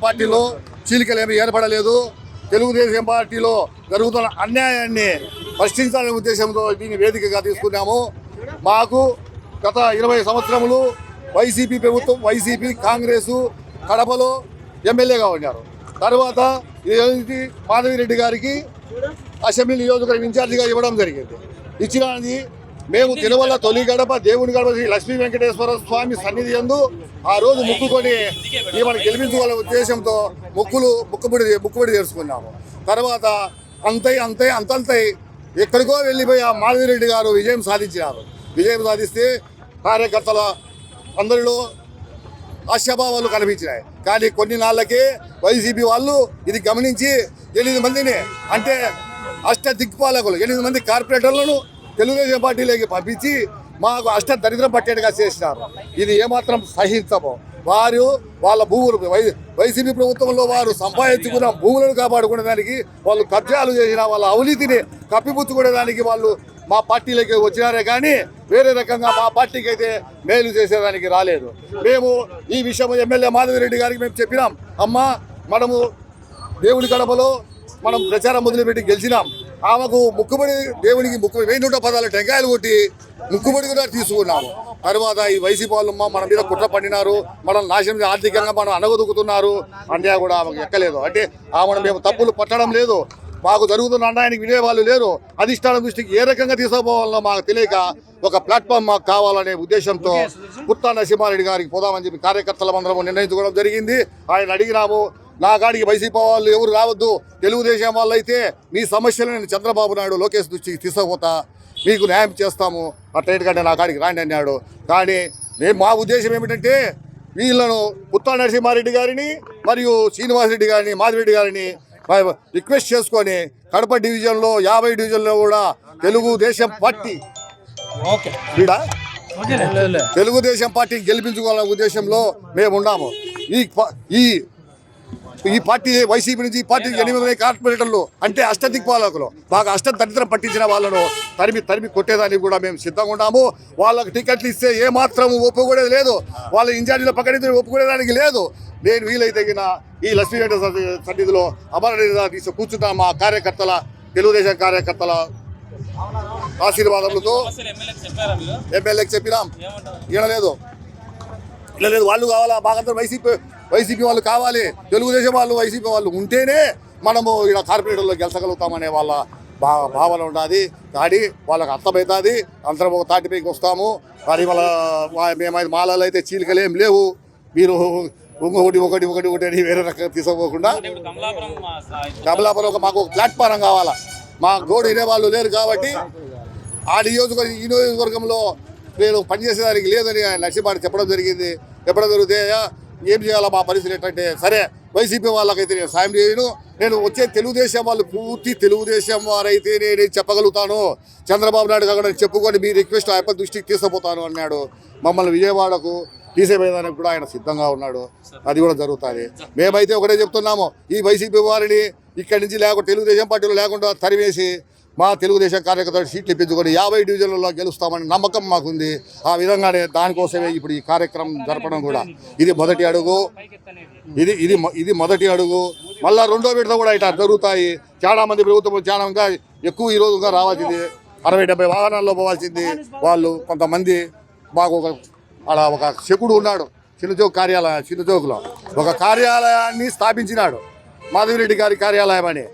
పార్టీలో చీలికలేమీ ఏర్పడలేదు. తెలుగుదేశం పార్టీలో జరుగుతున్న అన్యాయాన్ని ప్రశ్నించాలనే ఉద్దేశంతో దీన్ని వేదికగా తీసుకున్నాము. మాకు గత 20 సంవత్సరములు వైసీపీ ప్రభుత్వం, వైసీపీ కాంగ్రెస్ కడపలో ఎమ్మెల్యేగా ఉన్నారు. తర్వాత మాధవిరెడ్డి గారికి అసెంబ్లీ నియోజకవర్గం ఇన్ఛార్జిగా ఇవ్వడం జరిగింది. ఇచ్చినది మేము తిరుమల తొలి గడప దేవుని గడప శ్రీ లక్ష్మీ వెంకటేశ్వర స్వామి సన్నిధి యందు ఆ రోజు ముక్కుకొని ఈమెను గెలిపించుకోవాలనే ఉద్దేశంతో ముక్కుబడి చేసుకున్నాము. తర్వాత అంతంతై ఎక్కడికో వెళ్ళిపోయి ఆ మాధవిరెడ్డి గారు విజయం సాధించినారు. విజయం సాధిస్తే కార్యకర్తల అందరిలో ఆశాభావాలు కనిపించినాయి. కానీ కొన్ని నాళ్ళకే వైసీపీ వాళ్ళు ఇది గమనించి 8 మందిని, అంటే అష్టదిక్పాలకులు 8 మంది కార్పొరేటర్లను తెలుగుదేశం పార్టీలోకి పంపించి మాకు దరిద్రం పట్టేట్టుగా చేసినారు. ఇది ఏమాత్రం సహించము. వారు వాళ్ళ భూములు వైసీపీ ప్రభుత్వంలో వారు సంపాదించుకున్న భూములను కాపాడుకునేదానికి, వాళ్ళు కబ్జాలు చేసిన వాళ్ళ అవినీతిని కప్పిపుచ్చుకునేదానికి వాళ్ళు మా పార్టీలోకి వచ్చినారే కానీ వేరే రకంగా మా పార్టీకి అయితే మేలు చేసేదానికి రాలేదు. మేము ఈ విషయం ఎమ్మెల్యే మాధవిరెడ్డి గారికి మేము చెప్పినాం. అమ్మా, మనము దేవుని గడపలో మనం ప్రచారం మొదలుపెట్టి గెలిచినాం. ఆమెకు ముక్కుబడి, దేవునికి 1,110 టెంకాయలు కొట్టి ముక్కుబడి కూడా తీసుకున్నాము. తర్వాత ఈ వైసీపీ వాళ్ళు మన మీద కుట్ర పండినారు, మనం నాశనం ఆర్థికంగా మనం అనగదొక్కుతున్నారు అంటే కూడా ఆమెకు ఎక్కలేదు. అంటే ఆమెను మేము తప్పులు పట్టడం లేదు, మాకు జరుగుతున్న అన్యాయానికి వినే వాళ్ళు లేరు. అధిష్టానం దృష్టికి ఏ రకంగా తీసుకుపోవాలో మాకు తెలియక ఒక ప్లాట్ఫామ్ మాకు కావాలనే ఉద్దేశంతో పుత్తా నరసింహారెడ్డి గారికి పోదామని చెప్పి కార్యకర్తలందరం నిర్ణయించుకోవడం జరిగింది. ఆయన అడిగినాము, నా కాడికి వైసీపీ వాళ్ళు ఎవరు రావద్దు, తెలుగుదేశం వాళ్ళు అయితే మీ సమస్యలు నేను చంద్రబాబు నాయుడు, లోకేష్ దృష్టికి తీసుకుపోతా, మీకు న్యాయం చేస్తాము, అట్లయితే నా కాడికి రాండి అన్నాడు. కానీ మా ఉద్దేశం ఏమిటంటే వీళ్ళను పుత్తా నరసింహారెడ్డి గారిని మరియు శ్రీనివాసరెడ్డి గారిని, మాధవిరెడ్డి గారిని రిక్వెస్ట్ చేసుకొని కడప డివిజన్లో 50 డివిజన్లో కూడా తెలుగుదేశం పార్టీని గెలిపించుకోవాలనే ఉద్దేశంలో మేము ఉన్నాము. ఈ పార్టీ వైసీపీ నుంచి ఈ పార్టీ 8 కార్పొరేటర్లు, అంటే అష్టదిక్పాలకులు, బాగా దరిద్రం పట్టించిన వాళ్ళను తరిమి కొట్టేదానికి కూడా మేము సిద్ధంగా ఉన్నాము. వాళ్ళకి టికెట్లు ఇస్తే ఏమాత్రం ఒప్పుకునేది లేదు, వాళ్ళ ఇన్ఛార్జీలో పక్కన ఒప్పుకునేదానికి లేదు. నేను వీలైతే ఈ లక్ష్మీ వెంకటేశ్వర సన్నిధిలో అమరణ తీసి కూర్చుంటాం. మా కార్యకర్తల, తెలుగుదేశం కార్యకర్తల ఆశీర్వాదములతో ఎమ్మెల్యేకి చెప్పినాం. వినలేదు. వాళ్ళు కావాలా, మాకంతా వైసీపీ వాళ్ళు కావాలి, తెలుగుదేశం వాళ్ళు వైసీపీ వాళ్ళు ఉంటేనే మనము ఇక్కడ కార్పొరేటర్లో గెలిచగలుగుతామనే వాళ్ళ భావన ఉన్నది. కానీ వాళ్ళకి అర్థమవుతుంది, అందరం ఒక తాటిపైకి వస్తాము. మరి మేమైతే మాలలో అయితే చీలికలేం లేవు, మీరు ఒకటి అని వేరే రకంగా తీసుకోకుండా కమలాపురం మాకు ఒక ప్లాట్ఫారం కావాలా. మా గోడు వినే వాళ్ళు లేరు కాబట్టి ఈ నియోజకవర్గంలో నేను పనిచేసేదానికి లేదని నరసింహారెడ్డి చెప్పడం జరిగింది. చెప్పడం జరిగితే ఏం చేయాలా, మా పరిస్థితి ఏంటంటే, సరే వైసీపీ వాళ్ళకైతే నేను సాయం చేయను, నేను వచ్చే తెలుగుదేశం వాళ్ళు పూర్తి తెలుగుదేశం వారైతే నేను చెప్పగలుగుతాను, చంద్రబాబు నాయుడు కాకుండా చెప్పుకొని మీ రిక్వెస్ట్ ఆయన దృష్టికి తీసుకుపోతాను అన్నాడు. మమ్మల్ని విజయవాడకు తీసేపోయేదానికి కూడా ఆయన సిద్ధంగా ఉన్నాడు. అది కూడా జరుగుతుంది. మేమైతే ఒకటే చెప్తున్నాము, ఈ వైసీపీ వారిని ఇక్కడి నుంచి లేకుండా, తెలుగుదేశం పార్టీలో లేకుండా తరివేసి మా తెలుగుదేశం కార్యకర్తలు సీట్లు ఇప్పించుకొని 50 డివిజన్లలో గెలుస్తామని నమ్మకం మాకుంది. ఆ విధంగానే దానికోసమే ఇప్పుడు ఈ కార్యక్రమం జరపడం కూడా ఇది మొదటి అడుగు. ఇది మొదటి అడుగు. మళ్ళా రెండో విడత కూడా ఇట్లా జరుగుతాయి. చాలా మంది ప్రభుత్వం చాలా ఇంకా ఎక్కువ ఈ రోజుగా రావాల్సింది, 60-70 వాహనాల్లో పోవాల్సింది. వాళ్ళు కొంతమంది మాకు అలా ఒక శకుడు ఉన్నాడు, చిన్నచౌకులో ఒక కార్యాలయాన్ని స్థాపించినాడు, మాధవిరెడ్డి గారి కార్యాలయం అని.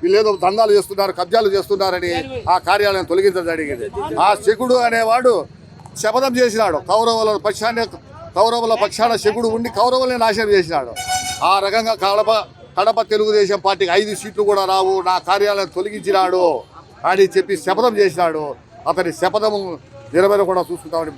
వీళ్ళేదో దందాలు చేస్తున్నారు, కబ్జాలు చేస్తున్నారని ఆ కార్యాలయం తొలగించడం జరిగింది. ఆ శకుడు అనేవాడు శపథం చేసినాడు, కౌరవుల పక్షాన శకుడు ఉండి కౌరవుల్ని నాశనం చేసినాడు. ఆ రకంగా కడప తెలుగుదేశం పార్టీకి 5 సీట్లు కూడా రావు, నా కార్యాలయం తొలగించినాడు అని చెప్పి శపథం చేసినాడు. అతని శపథము నెరవేర కూడా చూసుకుంటామని